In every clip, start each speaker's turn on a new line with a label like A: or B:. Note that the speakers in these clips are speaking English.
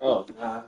A: Oh, nah.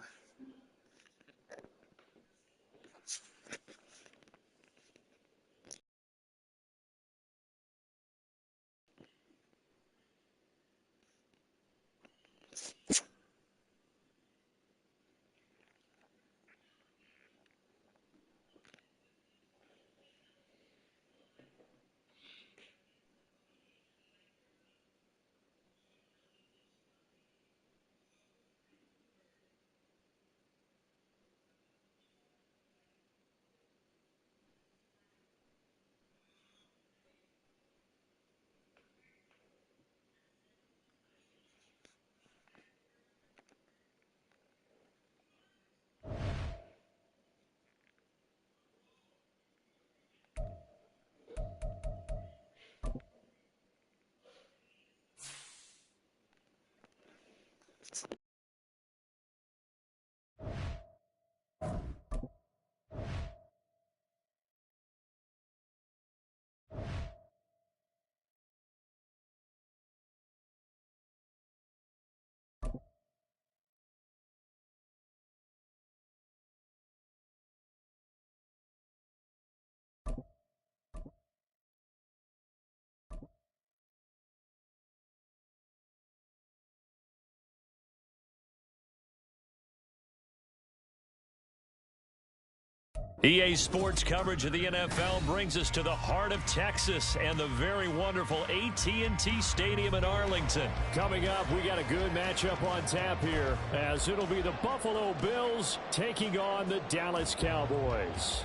B: EA Sports coverage of the NFL brings us to the heart of Texas and the very wonderful AT&T Stadium in Arlington. Coming up, we got a good matchup on tap here, as it'll be the Buffalo Bills taking on the Dallas Cowboys.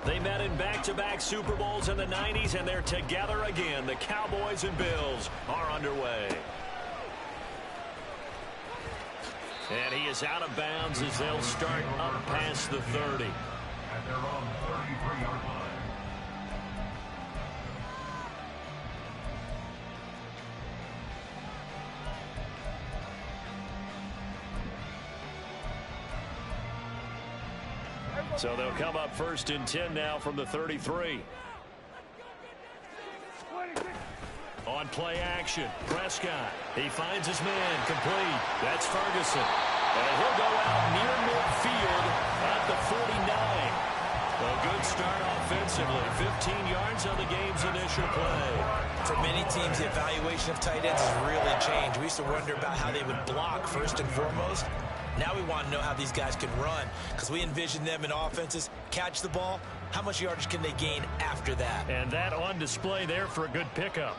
B: They met in back-to-back Super Bowls in the 90s, and they're together again. The Cowboys and Bills are underway. And he is out of bounds as they'll start up past the 30. At their own 33-yard line. So they'll come up first and 10 now from the 33. On play action, Prescott. He finds his man, complete. That's Ferguson. And he'll go out near midfield at the 49. A good start offensively. 15 yards on the game's initial play.
C: For many teams, the evaluation of tight ends has really changed. We used to wonder about how they would block first and foremost. Now we want to know how these guys can run, because we envision them in offenses catch the ball. How much yardage can they gain after that?
B: And that on display there for a good pickup.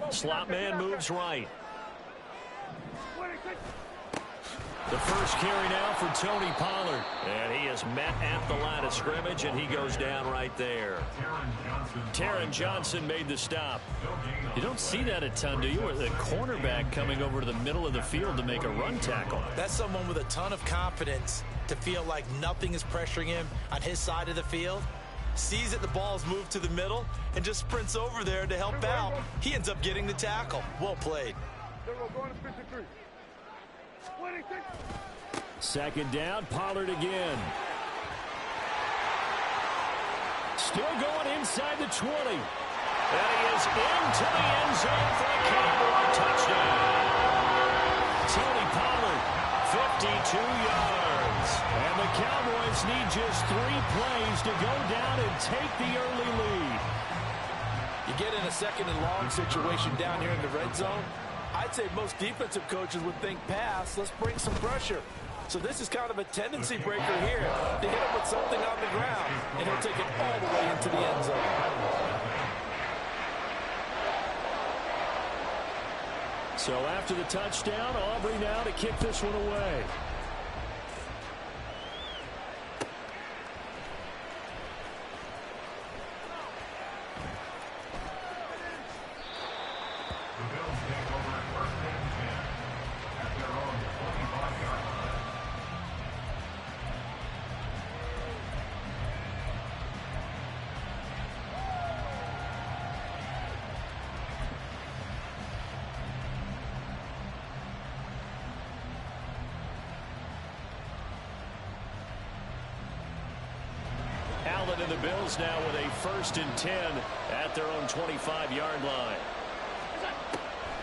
B: Slot man moves right. The first carry now for Tony Pollard. And he is met at the line of scrimmage, and he goes down right there. Taron Johnson made the stop. You don't see that a ton, do you? Or the cornerback coming over to the middle of the field to make a run tackle.
C: That's someone with a ton of confidence to feel like nothing is pressuring him on his side of the field. Sees that the ball's moved to the middle and just sprints over there to help out. He ends up getting the tackle. Well played.
B: Second down, Pollard again. Still going inside the 20. And he is into the end zone for a Cowboy touchdown. Tony Pollard, 52 yards. And the Cowboys need just 3 plays to go down and take the early lead.
D: You get in a second and long situation down here in the red zone. I'd say most defensive coaches would think pass. Let's bring some pressure. So this is kind of a tendency breaker here to hit him with something on the ground, and he'll take it all the way into the end zone.
B: So after the touchdown, Aubrey now to kick this one away. Allen and the Bills now with a 1st and 10 at their own 25-yard line.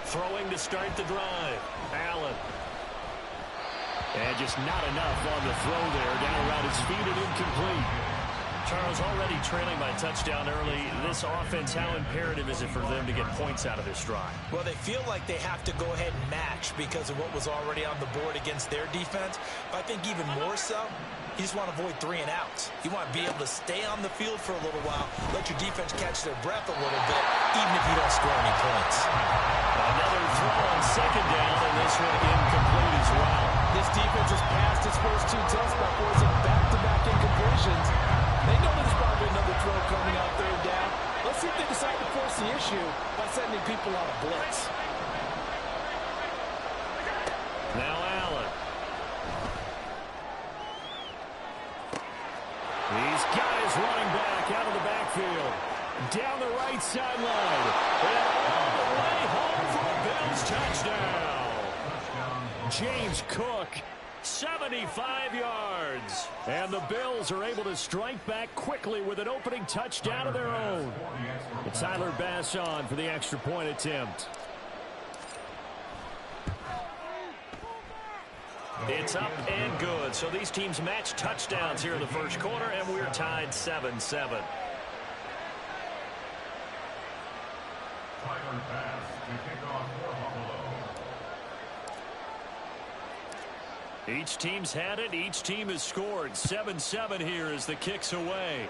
B: Throwing to start the drive. Allen. And just not enough on the throw there. Down around his feet and incomplete. Charles, already trailing by touchdown early. This offense, how imperative is it for them to get points out of this drive?
C: Well, they feel like they have to go ahead and match because of what was already on the board against their defense. But I think even more so, you just want to avoid 3 and outs. You want to be able to stay on the field for a little while, let your defense catch their breath a little bit, even if you don't score any points.
B: Another throw on 2nd down, and this one incomplete as well.
D: This defense has passed its first 2 tests by forcing back-to-back incompletions. They know there's probably another throw coming out 3rd down. Let's see if they decide to force the issue by sending people out of blitz.
B: Now Allen. These guys running back out of the backfield. Down the right sideline. And all the way home for a Bills touchdown. James Cook. 75 yards. And the Bills are able to strike back quickly with an opening touchdown of their own. And Tyler Bass on for the extra point attempt. It's up and good. So these teams match touchdowns here in the first quarter, and we're tied 7-7.
A: Tyler Bass to kick off for Buffalo.
B: Each team's had it. Each team has scored. 7-7 here as the kick's away.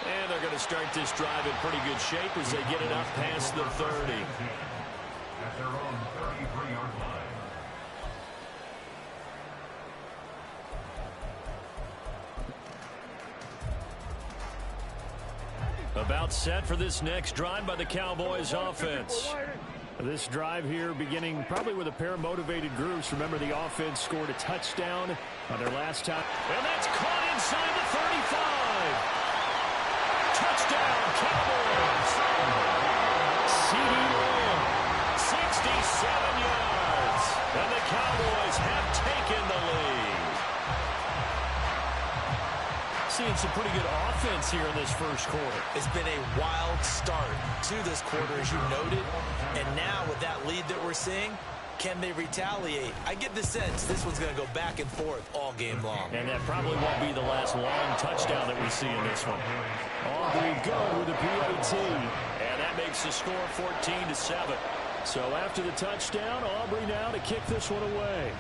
B: And they're going to start this drive in pretty good shape as they get it up past the 30.
A: At their own 33-yard line.
B: About set for this next drive by the Cowboys offense. This drive here beginning probably with a pair of motivated groups. Remember, the offense scored a touchdown on their last time. And that's caught inside the 35. Touchdown, Cowboys. CeeDee Lamb, 67 yards. And the Cowboys have taken the lead. Seeing some pretty good offense here in this first quarter.
C: It's been a wild start to this quarter, as you noted. And now with that lead that we're seeing, can they retaliate? I get the sense this one's going to go back and forth all game long.
B: And that probably won't be the last long touchdown that we see in this one. Aubrey good with the PAT. And that makes the score 14-7. So after the touchdown, Aubrey now to kick this one away.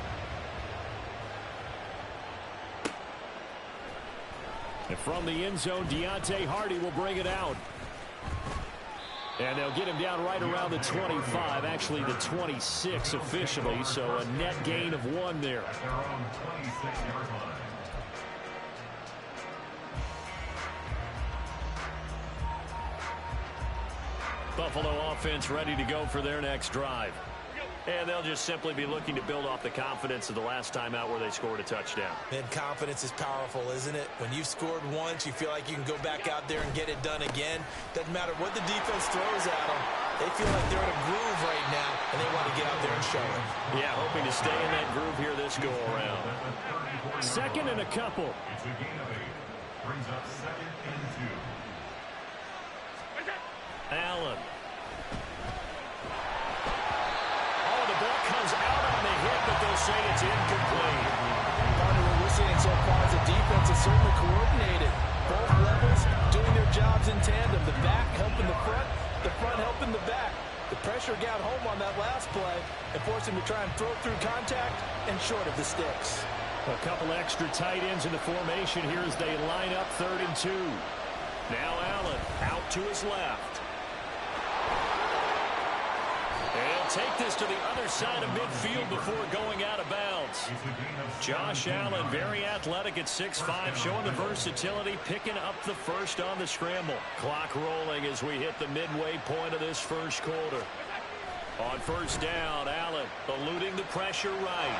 B: And from the end zone, Deontay Hardy will bring it out. And they'll get him down right around the 25, actually the 26 officially, so a net gain of 1 there.
A: At their own 26-yard line.
B: Buffalo offense ready to go for their next drive. And they'll just simply be looking to build off the confidence of the last time out where they scored a touchdown.
C: And confidence is powerful, isn't it? When you've scored once, you feel like you can go back out there and get it done again. Doesn't matter what the defense throws at them. They feel like they're in a groove right now, and they want to get out there and show it.
B: Yeah, hoping to stay in that groove here this go-around. 2nd and a couple.
A: It's a gain of 8. Brings up 2nd and 2.
B: Allen. Ball comes out on the hit, but they'll say it's incomplete.
D: Partner, what we're seeing so far is the defense is certainly coordinated. Both levels doing their jobs in tandem. The back helping the front helping the back. The pressure got home on that last play and forced him to try and throw through contact and short of the sticks.
B: A couple extra tight ends in the formation here as they line up 3rd and 2. Now Allen out to his left. He'll take this to the other side of midfield before going out of bounds. Josh Allen, very athletic at 6'5", showing the versatility, picking up the first on the scramble. Clock rolling as we hit the midway point of this first quarter. On 1st down, Allen eluding the pressure right.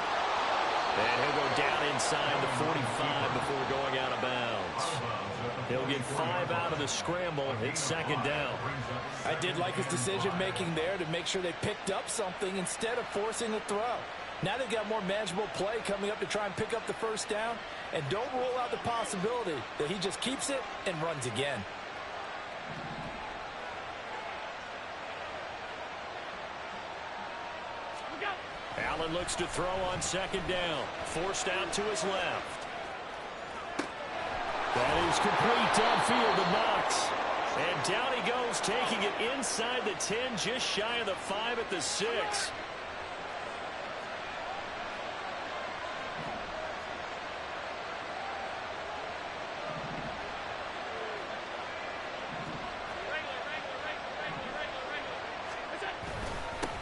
B: And he'll go down inside the 45 before going out of bounds. He'll get 5 out of the scramble. It's 2nd down.
D: I did like his decision-making there to make sure they picked up something instead of forcing a throw. Now they've got more manageable play coming up to try and pick up the first down. And don't rule out the possibility that he just keeps it and runs again.
B: Allen looks to throw on second down. Forced out to his left. That is complete downfield to Knox. And down he goes, taking it inside the 10, just shy of the 5 at the 6.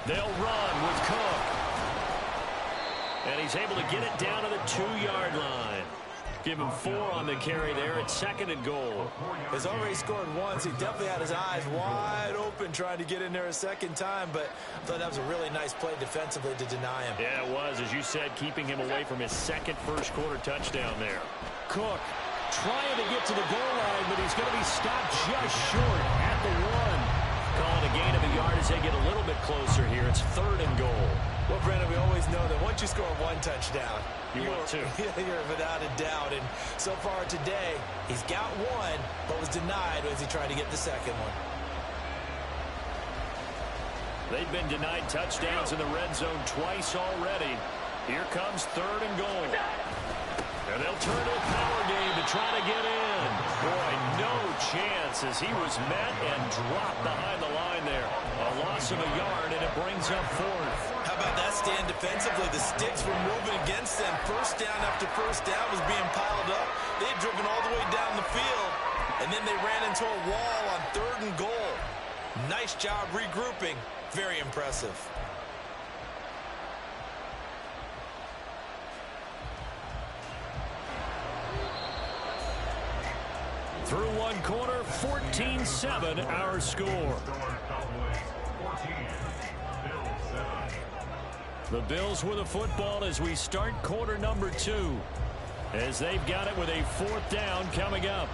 B: They'll run with Cook. And he's able to get it down to the 2-yard line. Give him 4 on the carry there at 2nd and goal.
C: He's already scored once. He definitely had his eyes wide open trying to get in there a second time, but I thought that was a really nice play defensively to deny him.
B: Yeah, it was, as you said, keeping him away from his second first-quarter touchdown there. Cook trying to get to the goal line, but he's going to be stopped just short at the 1. Calling a gain of a yard as they get a little bit closer here. It's 3rd and goal.
C: Well, Brandon, we always know that once you score 1 touchdown,
B: you want 2.
C: You're without a doubt. And so far today, he's got 1, but was denied as he tried to get the second one.
B: They've been denied touchdowns in the red zone twice already. Here comes 3rd and goal. And they'll turn to a power game to try to get in. Boy, no chance as he was met and dropped behind the line there. A loss of a yard, and it brings up 4th.
C: How about that stand defensively? The sticks were moving against them. First down after first down was being piled up. They had driven all the way down the field, and then they ran into a wall on 3rd and goal. Nice job regrouping. Very impressive.
B: Through 1 quarter, 14-7 our score. The Bills with a football as we start quarter number 2. As they've got it with a 4th down coming up.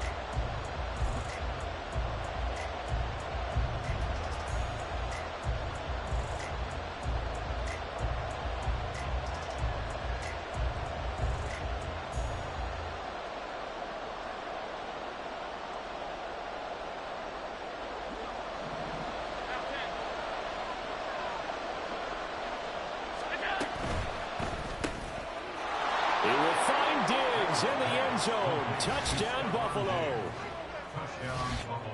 B: In the end zone. Touchdown, Buffalo.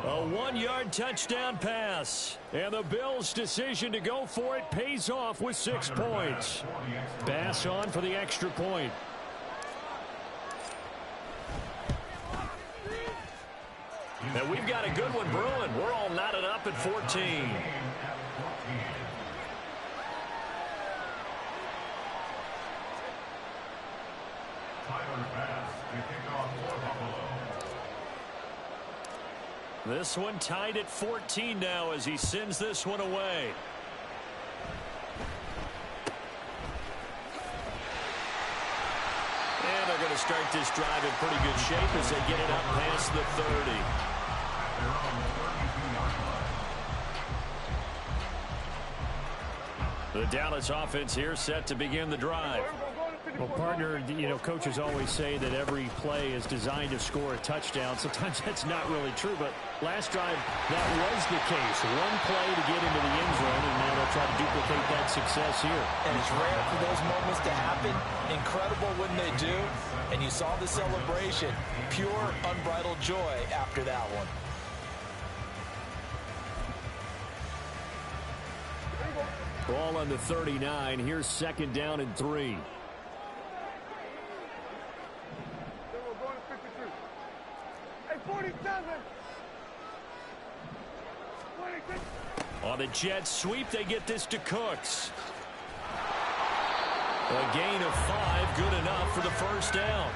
B: A 1-yard touchdown pass. And the Bills' decision to go for it pays off with 6 points. Bass on for the extra point. And we've got a good one brewing. We're all knotted up at 14. This one tied at 14 now as he sends this one away. And they're going to start this drive in pretty good shape as they get it up past the 30. The Dallas offense here set to begin the drive.
E: Well, partner, you know, coaches always say that every play is designed to score a touchdown. Sometimes that's not really true, but last drive, that was the case. 1 play to get into the end zone, and now they'll try to duplicate that success here.
C: And it's rare for those moments to happen. Incredible when they do. And you saw the celebration. Pure, unbridled joy after that one.
B: Ball on the 39. Here's 2nd down and 3. On the jet sweep, they get this to Cooks. A gain of 5, good enough for the first down.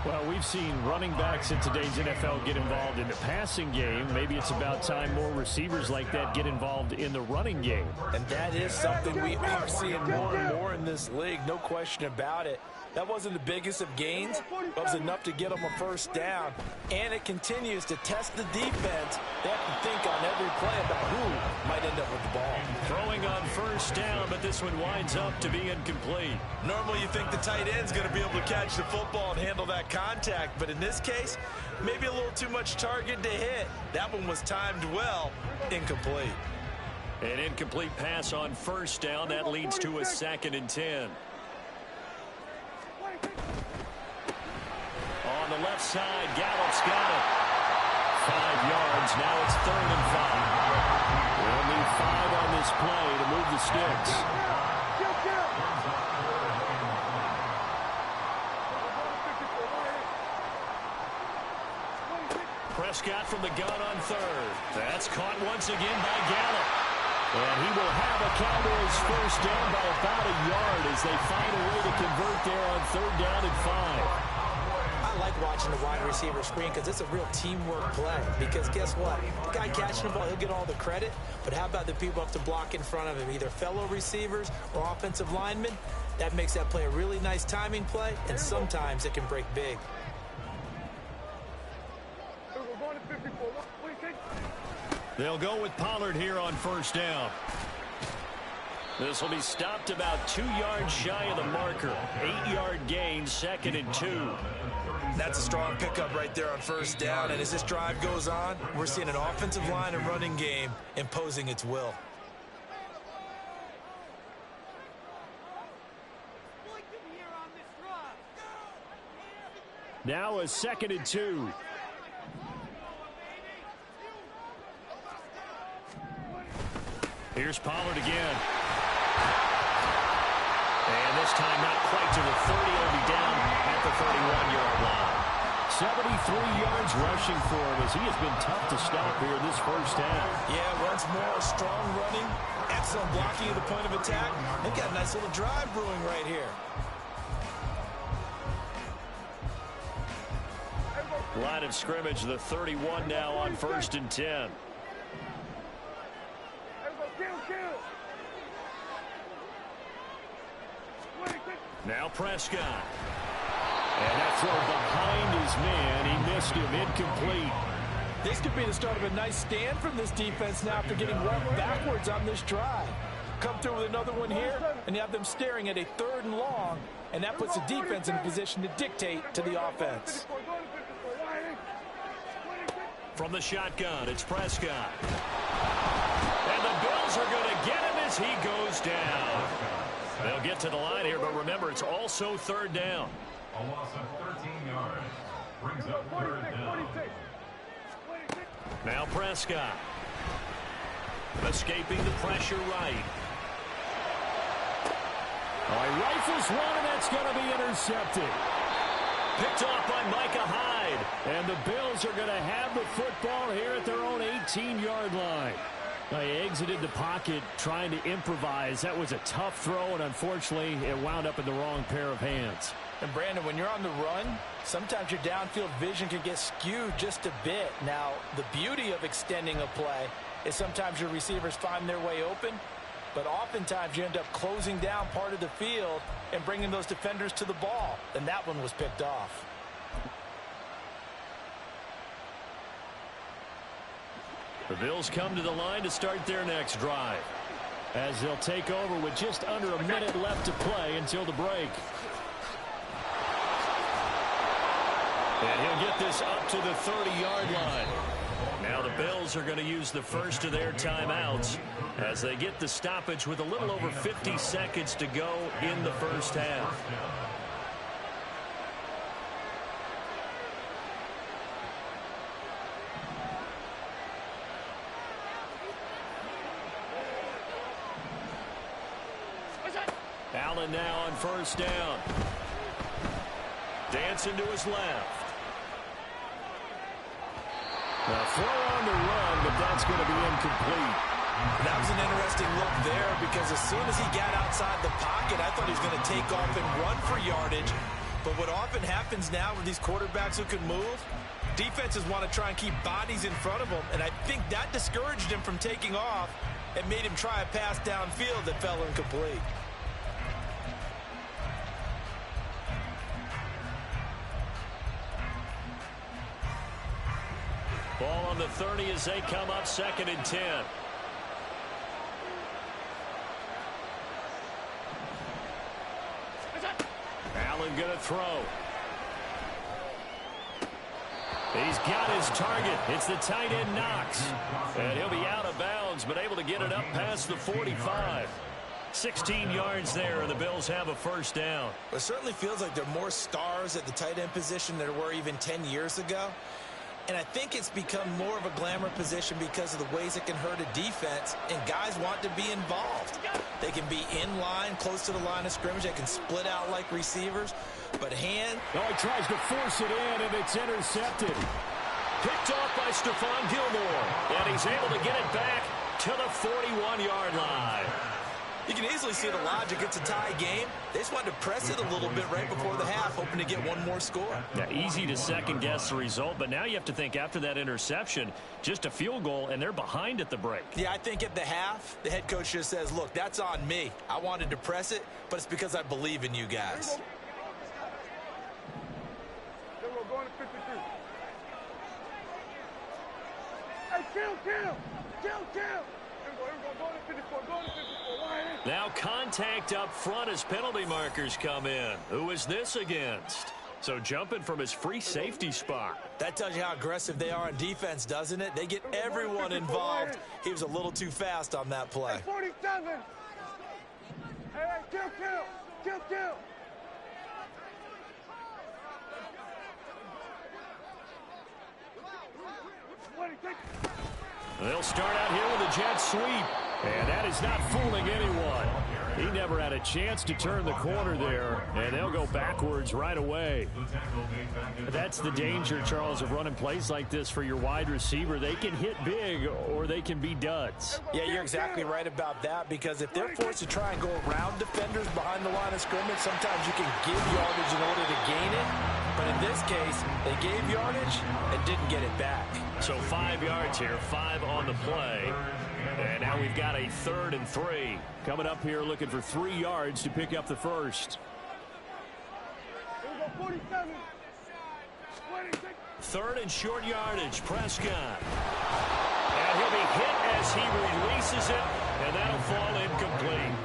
E: Well, we've seen running backs in today's NFL get involved in the passing game. Maybe it's about time more receivers like that get involved in the running game.
D: And that is something we are seeing more and more in this league, no question about it. That wasn't the biggest of gains, but it was enough to get them a first down. And it continues to test the defense. They have to think on every play about who might end up with the ball.
B: Throwing on first down, but
E: this one winds up to be incomplete.
C: Normally you think the tight end's going to be able to catch the football and handle that contact, but in this case, maybe a little too much target to hit. That one was timed well, incomplete.
E: An incomplete pass on first down. That leads to a 2nd and 10. On the left side, Gallup's got it. 5 yards. Now it's 3rd and 5. We'll need 5 on this play to move the sticks. Prescott from the gun on 3rd. That's caught once again by Gallup. And he will have a Cowboys first down by about a yard as they find a way to convert there on 3rd down and 5.
C: I like watching the wide receiver screen because it's a real teamwork play. Because guess what? The guy catching the ball, he'll get all the credit. But how about the people up to block in front of him, either fellow receivers or offensive linemen? That makes that play a really nice timing play, and sometimes it can break big.
E: They'll go with Pollard here on first down. This will be stopped about 2 yards shy of the marker. 8-yard gain, 2nd and 2.
C: That's a strong pickup right there on first down. And as this drive goes on, we're seeing an offensive line and running game imposing its will.
E: Now a 2nd and 2. Here's Pollard again. And this time not quite to the 30. He'll be down at the 31-yard line. 73 yards rushing for him as he has been tough to stop here this first half.
C: Yeah, once more, strong running, excellent blocking at the point of attack. They've got a nice little drive brewing right here.
E: Line of scrimmage, the 31 now on 1st and 10. Now Prescott. And that throw behind his man. He missed him, incomplete.
D: This could be the start of a nice stand from this defense now after getting walked backwards on this drive. Come through with another one here, and you have them staring at a 3rd and long, and that puts the defense in a position to dictate to the offense.
E: From the shotgun, it's Prescott. And the Bills are going to get him as he goes down. They'll get to the line here, but remember, it's also 3rd down.
A: A loss of 13 yards. Brings up 3rd down.
E: Now Prescott. Escaping the pressure right. Oh, he rifles one, and that's going to be intercepted. Picked off by Micah Hyde. And the Bills are going to have the football here at their own 18-yard line. Now he exited the pocket trying to improvise. That was a tough throw, and unfortunately, it wound up in the wrong pair of hands.
D: And Brandon, when you're on the run, sometimes your downfield vision can get skewed just a bit. Now, the beauty of extending a play is sometimes your receivers find their way open, but oftentimes you end up closing down part of the field and bringing those defenders to the ball. And that one was picked off.
E: The Bills come to the line to start their next drive, as they'll take over with just under a minute left to play until the break. And he'll get this up to the 30-yard line. Now the Bills are going to use the first of their timeouts as they get the stoppage with a little over 50 seconds to go in the first half. Allen now on first down. Dancing to his left. Now throw on the run, but that's going to be incomplete.
C: That was an interesting look there because as soon as he got outside the pocket, I thought he was going to take off and run for yardage. But what often happens now with these quarterbacks who can move, defenses want to try and keep bodies in front of them, and I think that discouraged him from taking off and made him try a pass downfield that fell incomplete.
E: Ball on the 30 as they come up 2nd and 10.
B: going to throw. He's got his target. It's the tight end Knox. And he'll be out of bounds, but able to get it up past the 45. 16 yards there, and the Bills have a first down.
C: It certainly feels like there are more stars at the tight end position than there were even 10 years ago. And I think it's become more of a glamour position because of the ways it can hurt a defense, and guys want to be involved. They can be in line, close to the line of scrimmage. They can split out like receivers. But hand...
E: Oh, he tries to force it in, and it's intercepted.
B: Picked off by Stephon Gilmore. And he's able to get it back to the 41-yard line.
C: You can easily see the logic. It's a tie game. They just wanted to press it a little bit right before the half, hoping to get one more score.
B: Yeah, easy to second-guess the result, but now you have to think after that interception, just a field goal, and they're behind at the break.
C: Yeah, I think at the half, the head coach just says, look, that's on me. I wanted to press it, but it's because I believe in you guys.
B: Now contact up front as penalty markers come in. Who is this against? So jumping from his free safety spot.
C: That tells you how aggressive they are on defense, doesn't it? They get everyone involved. He was a little too fast on that play.
F: 47. Hey, kill.
B: They'll start out here with a jet sweep.
E: And that is not fooling anyone. He never had a chance to turn the corner there, and they'll go backwards right away. That's the danger, Charles, of running plays like this for your wide receiver. They can hit big or they can be duds.
C: Yeah, you're exactly right about that, because if they're forced to try and go around defenders behind the line of scrimmage, sometimes you can give yardage in order to gain it. But in this case, they gave yardage and didn't get it back.
B: So 5 yards here, 5 on the play. And now we've got a 3rd and 3.
E: Coming up here looking for 3 yards to pick up the first.
B: 3rd and short yardage, Prescott. And he'll be hit as he releases it, and that'll fall incomplete.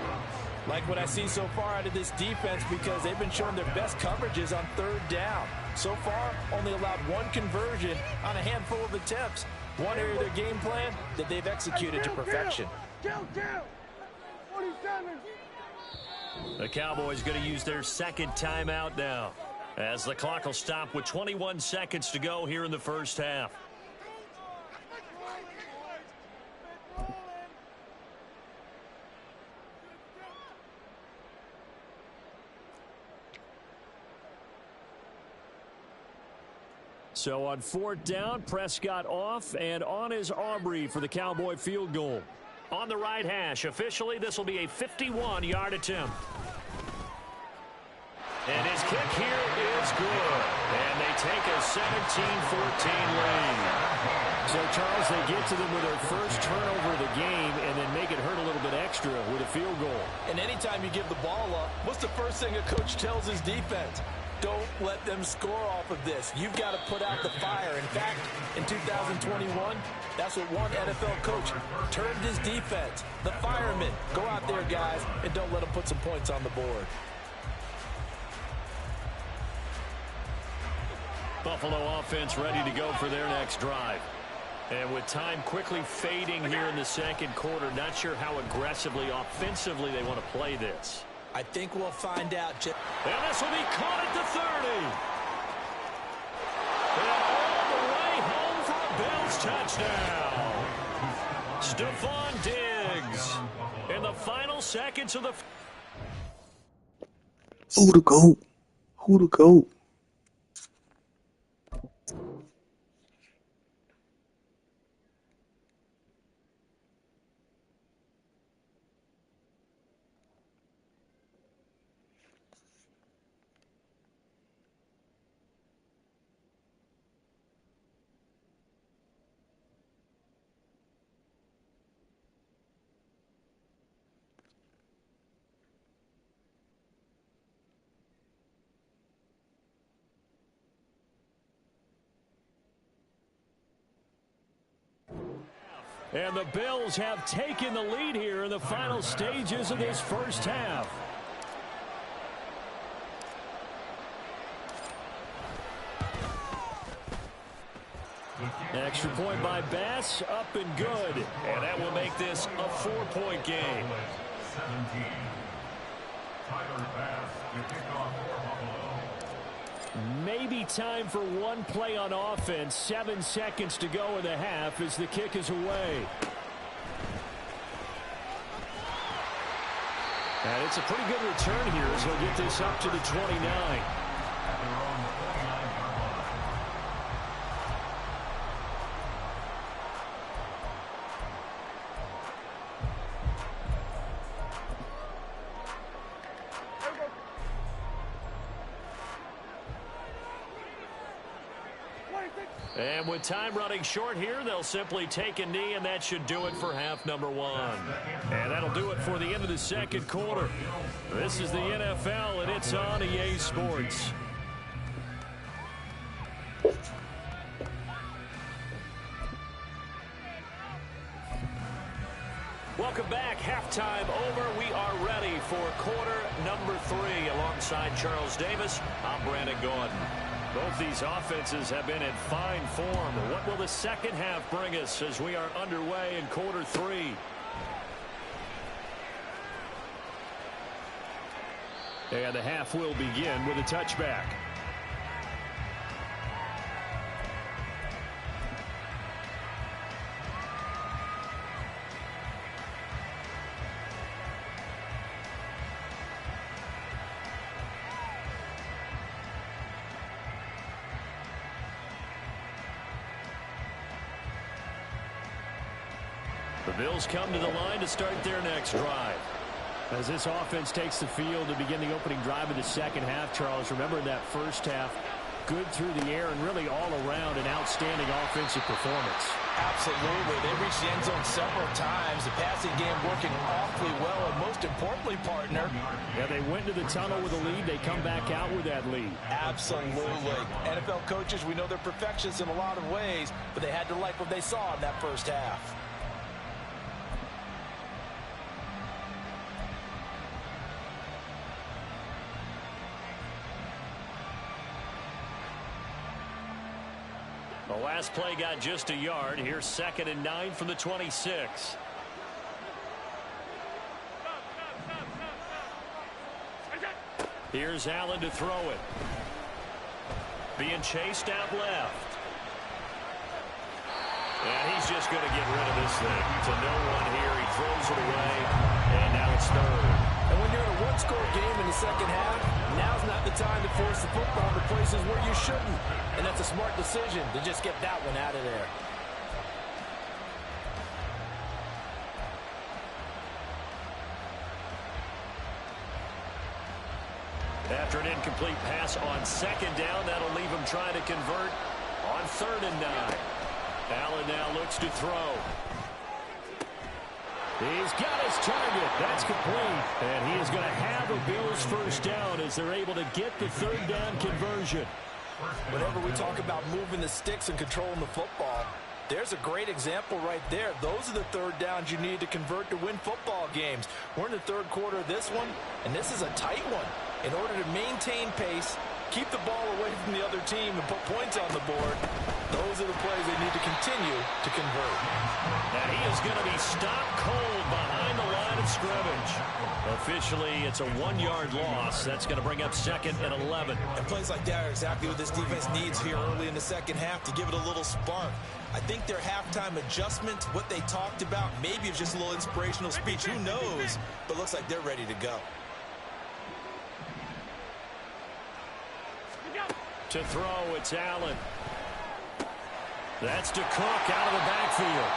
D: Like what I see so far out of this defense, because they've been showing their best coverages on 3rd down. So far, only allowed 1 conversion on a handful of attempts. One area of their game plan that they've executed to perfection.
F: Kill. 47.
B: The Cowboys going to use their 2nd timeout now, as the clock will stop with 21 seconds to go here in the first half.
E: So on 4th down, Prescott off, and on is Aubrey for the Cowboy field goal.
B: On the right hash, officially this will be a 51-yard attempt. And his kick here is good. And they take a 17-14 lead.
E: So, Charles, they get to them with their first turnover of the game and then make it hurt a little bit extra with a field goal.
D: And anytime you give the ball up, what's the first thing a coach tells his defense? Don't let them score off of this. You've got to put out the fire. In fact, in 2021, that's what one NFL coach termed his defense. The firemen. Go out there, guys, and don't let them put some points on the board.
B: Buffalo offense ready to go for their next drive. And with time quickly fading here in the second quarter, not sure how aggressively, offensively they want to play this.
C: I think we'll find out.
B: And this will be caught at the 30. And all the way home for a Bills touchdown. Stephon Diggs in the final seconds of the...
G: Who the GOAT? Who the GOAT?
E: And the Bills have taken the lead here in the final stages of this first half. Extra point by Bass, up and good.
B: And that will make this a 4-point game.
A: 17. Tyler Bass to kick off for Buffalo.
E: Maybe time for one play on offense. 7 seconds to go in the half as the kick is away. And it's a pretty good return here as he'll get this up to the 29. And with time running short here, they'll simply take a knee, and that should do it for half number one. And that'll do it for the end of the second quarter. This is the NFL, and it's on EA Sports. Welcome back. Halftime over. We are ready for quarter number 3. Alongside Charles Davis, I'm Brandon Gordon. Both these offenses have been in fine form. What will the second half bring us as we are underway in quarter 3? And the half will begin with a touchback. The Bills come to the line to start their next drive. As this offense takes the field to begin the opening drive of the second half, Charles, remember in that first half, good through the air and really all around an outstanding offensive performance.
C: Absolutely. They reached the end zone several times. The passing game working awfully well, and most importantly, partner.
E: Yeah, they went to the tunnel with a lead. They come back out with that lead.
C: Absolutely. NFL coaches, we know they're perfectionists in a lot of ways, but they had to like what they saw in that first half.
E: The last play got just a yard. Here's 2nd and 9 from the 26. Here's Allen to throw it. Being chased out left. And he's just going to get rid of this thing to no one here. He throws it away, and now it's 3rd.
D: And when you're in a one-score game in the second half, now's not the time to force the football to places where you shouldn't. And that's a smart decision to just get that one out of there.
E: After an incomplete pass on 2nd down, that'll leave him trying to convert on 3rd and 9. Allen now looks to throw. He's got his target. That's complete. And he is going to have a Bills first down as they're able to get the 3rd down conversion.
C: Whenever we talk about moving the sticks and controlling the football, there's a great example right there. Those are the 3rd downs you need to convert to win football games. We're in the 3rd quarter of this one, and this is a tight one. In order to maintain pace, keep the ball away from the other team, and put points on the board, those are the plays they need to continue to convert.
E: And he is going to be stopped cold behind the line of scrimmage. Officially, it's a 1-yard loss. That's going to bring up 2nd and 11.
C: And plays like that are exactly what this defense needs here early in the second half to give it a little spark. I think their halftime adjustment, what they talked about, maybe it's just a little inspirational speech. Who knows? But looks like they're ready to go.
E: To throw, it's Allen. That's to Cook out of the backfield.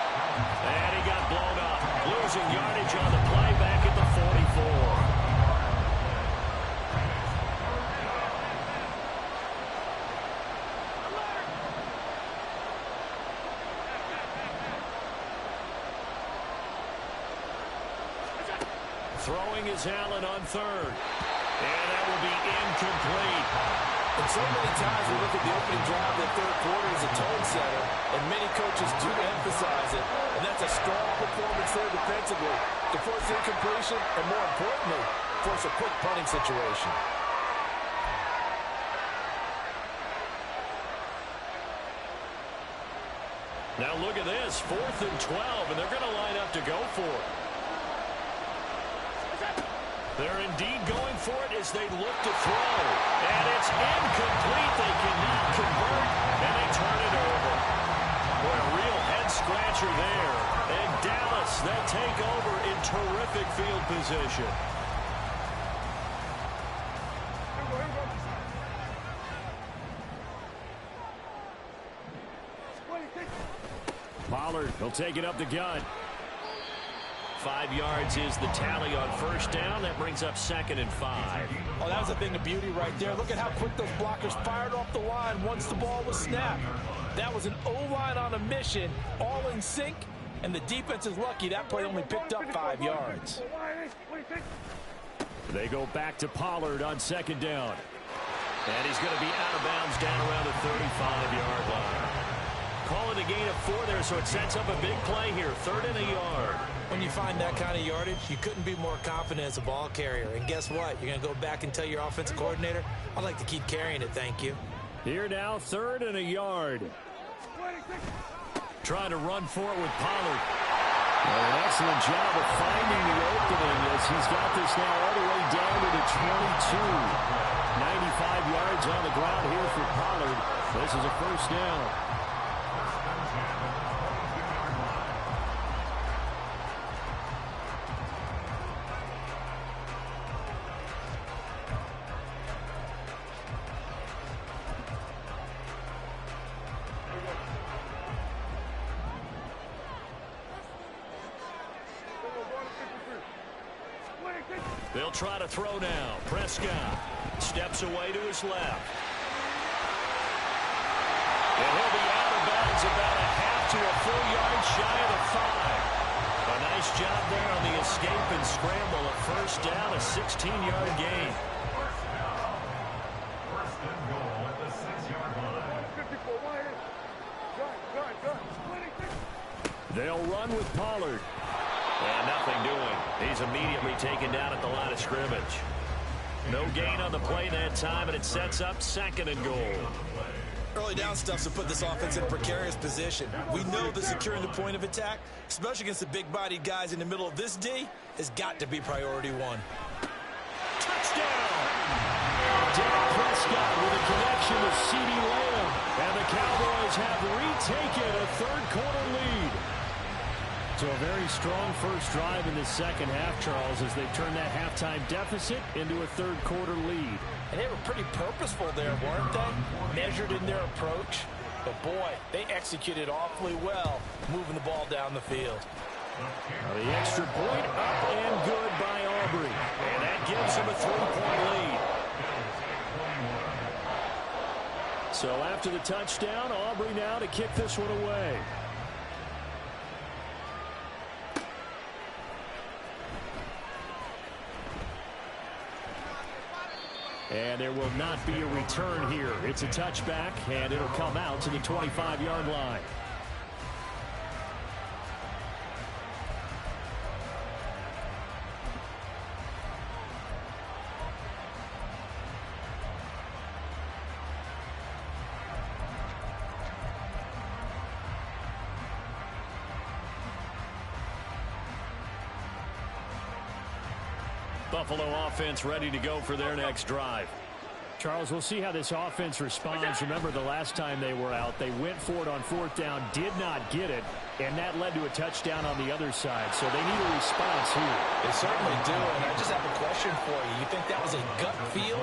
E: And he got blown up. Losing yardage on the play back at the 44. Throwing is Allen on 3rd. And that will be incomplete.
D: And so many times we look at the opening drive of the 3rd quarter as a tone setter, and many coaches do emphasize it. And that's a strong performance there defensively to force incompletion and, more importantly, force a quick punting situation.
B: Now look at this, 4th and 12, and they're going to line up to go for it. They're indeed going for it as they look to throw. And it's incomplete. They cannot convert, and they turn it over. Boy, a real head-scratcher there. And Dallas, they'll take over in terrific field position.
E: Pollard, he'll take it up the gut.
B: 5 yards is the tally on first down. That brings up 2nd and 5.
D: Oh, that was a thing of beauty right there. Look at how quick those blockers fired off the line once the ball was snapped. That was an O-line on a mission, all in sync, and the defense is lucky that play only picked up 5 yards.
E: They go back to Pollard on 2nd down.
B: And he's going to be out of bounds down around the 35-yard line. Call it a gain of 4 there, so it sets up a big play here. 3rd and a yard.
C: When you find that kind of yardage, you couldn't be more confident as a ball carrier. And guess what? You're going to go back and tell your offensive coordinator, I'd like to keep carrying it, thank you.
E: Here now, 3rd and a yard. Trying to run for it with Pollard. Well, an excellent job of finding the opening as he's got this now all the way down to the 22. 95 yards on the ground here for Pollard. This is a first down.
B: They'll try to throw now. Prescott steps away to his left. And he'll be out of bounds about a half to a full yard shy of the 5. A nice job there on the escape and scramble. A first down, a 16-yard gain.
A: First and goal at the 6-yard line.
E: They'll run with Pollard.
B: And nothing doing. He's immediately taken down at the line of scrimmage. No gain on the play that time, and it sets up 2nd and goal.
C: Early down stuff's to put this offense in a precarious position. We know that securing the point of attack, especially against the big-bodied guys in the middle of this D, has got to be priority 1.
B: Touchdown!
E: Dak Prescott with a connection to CeeDee Lamb. And the Cowboys have retaken a third-quarter lead. So a very strong first drive in the second half, Charles, as they turn that halftime deficit into a third-quarter lead.
D: And they were pretty purposeful there, weren't they? Measured in their approach. But, boy, they executed awfully well, moving the ball down the field.
E: Now the extra point up and good by Aubrey.
B: And that gives him a 3-point lead.
E: So after the touchdown, Aubrey now to kick this one away. And there will not be a return here. It's a touchback, and it'll come out to the 25-yard line.
B: Buffalo offense ready to go for their next drive.
E: Charles, we'll see how this offense responds. Remember the last time they were out, they went for it on 4th down, did not get it, and that led to a touchdown on the other side. So they need a response here.
D: They certainly do, and I just have a question for you. You think that was a gut feel,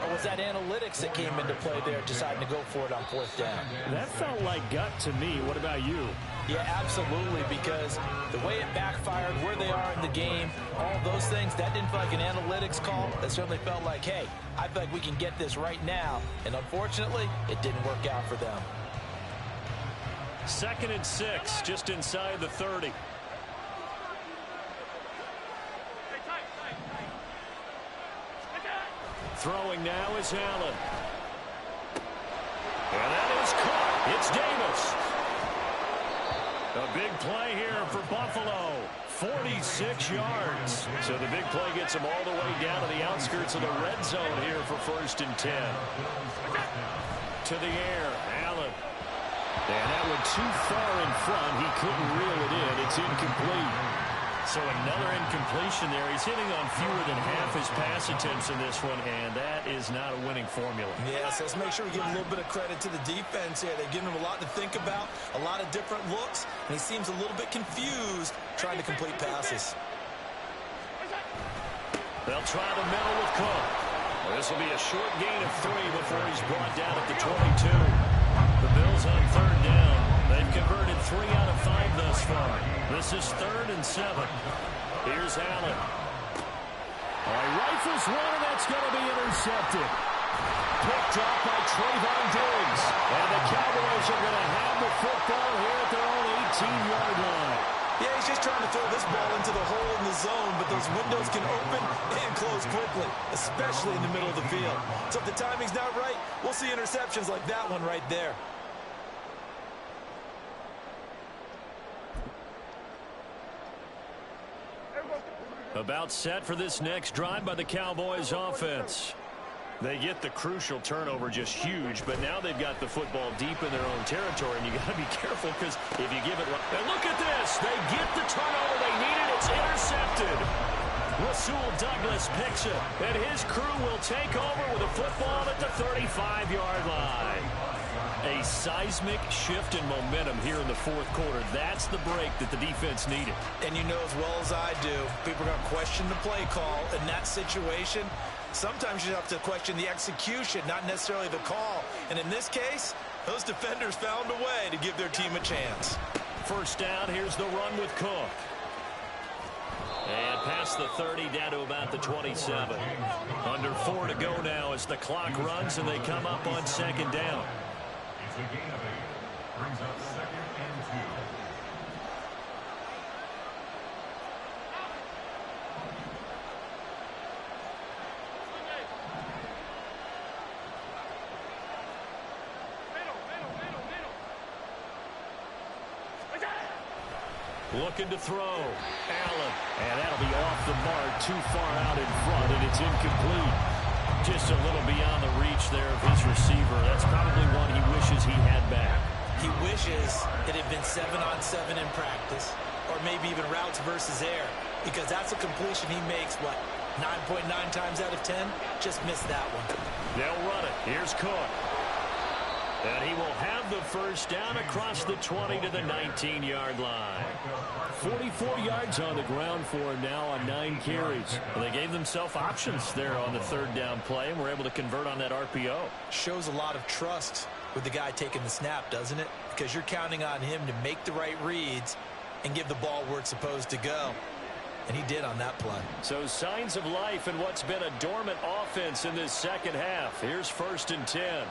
D: or was that analytics that came into play there deciding to go for it on 4th down?
E: That felt like gut to me. What about you?
D: Yeah, absolutely, because the way it backfired, where they are in the game, all those things, that didn't feel like an analytics call. That certainly felt like, hey, I feel like we can get this right now. And unfortunately, it didn't work out for them.
B: 2nd and 6, just inside the 30. Throwing now is Allen. And that is caught. It's Davis. A big play here for Buffalo. 46 yards. So the big play gets them all the way down to the outskirts of the red zone here for 1st and 10. To the air, Allen.
E: And that went too far in front. He couldn't reel it in. It's incomplete. So another incompletion there. He's hitting on fewer than half his pass attempts in this one, and that is not a winning formula.
C: Yes, let's make sure we give a little bit of credit to the defense here. They've given him a lot to think about, a lot of different looks, and he seems a little bit confused trying to complete passes.
E: They'll try the middle with Cook. This will be a short gain of 3 before he's brought down at the 22. The Bills on third down. They've converted 3 out of 5 thus far. This is 3rd and 7. Here's Allen. He rifles one, and that's going to be intercepted. Picked up by Trayvon Diggs. And the Cowboys are going to have the football here at their own 18-yard line.
C: Yeah, he's just trying to throw this ball into the hole in the zone, but those windows can open and close quickly, especially in the middle of the field. So if the timing's not right, we'll see interceptions like that one right there.
E: About set for this next drive by the Cowboys offense. They get the crucial turnover, just huge, but now they've got the football deep in their own territory, and you got to be careful because if you give it right. And look at this. They get the turnover they needed. It's intercepted. Rasul Douglas picks it, and his crew will take over with a football at the 35-yard line. A seismic shift in momentum here in the fourth quarter. That's the break that the defense needed.
C: And you know as well as I do, people are going to question the play call in that situation. Sometimes you have to question the execution, not necessarily the call. And in this case, those defenders found a way to give their team a chance.
E: First down, here's the run with Cook. And past the 30, down to about the 27. Under 4 to go now as the clock runs and they come up on second down.
A: It's a gain of 8. Brings up 2nd and 2.
E: Looking to throw. Allen. And that'll be off the mark, too far out in front, and it's incomplete. Just a little beyond the reach there of his receiver. That's probably one he wishes he had back.
C: He wishes it had been 7-on-7 in practice, or maybe even routes versus air, because that's a completion he makes, what, 9.9 times out of 10? Just missed that one.
E: They'll run it. Here's Cook. And he will have the first down across the 20 to the 19-yard line. 44 yards on the ground for him now on 9 carries. Well, they gave themselves options there on the third down play and were able to convert on that RPO.
C: Shows a lot of trust with the guy taking the snap, doesn't it? Because you're counting on him to make the right reads and give the ball where it's supposed to go. And he did on that play.
E: So signs of life in what's been a dormant offense in this second half. Here's 1st and 10.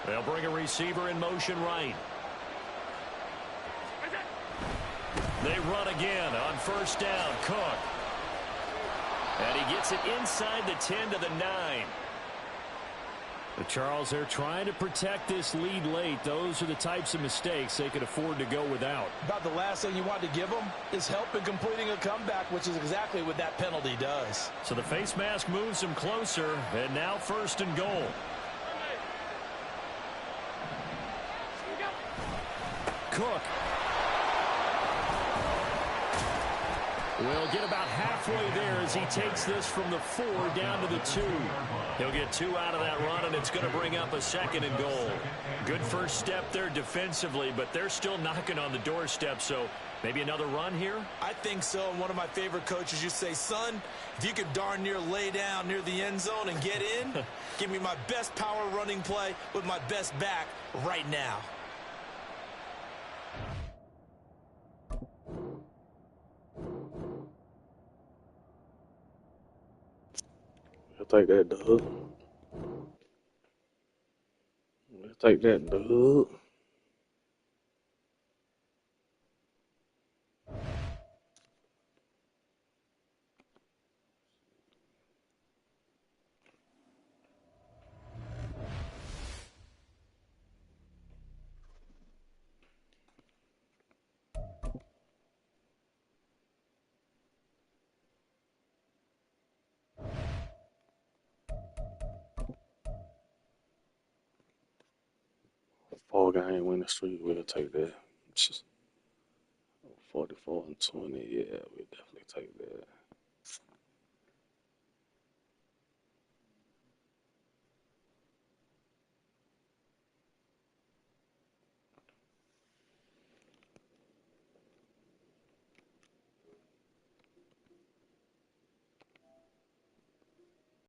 E: They'll bring a receiver in motion right. They run again on first down. Cook. And he gets it inside the 10 to the 9. But Charles, they're trying to protect this lead late. Those are the types of mistakes they could afford to go without.
D: About the last thing you want to give them is help in completing a comeback, which is exactly what that penalty does.
E: So the face mask moves them closer, and now 1st and goal. Cook will get about halfway there as he takes this from the 4 down to the 2. He'll get 2 out of that run, and it's going to bring up a 2nd and goal. Good first step there defensively, but they're still knocking on the doorstep, so maybe another run here?
C: I think so. And one of my favorite coaches, you say, son, if you could darn near lay down near the end zone and get in, give me my best power running play with my best back right now.
G: I'll take that, Doug. I'll take that, Doug. 4-game winning streak, we'll take that. 44-20, yeah, we'll definitely take that.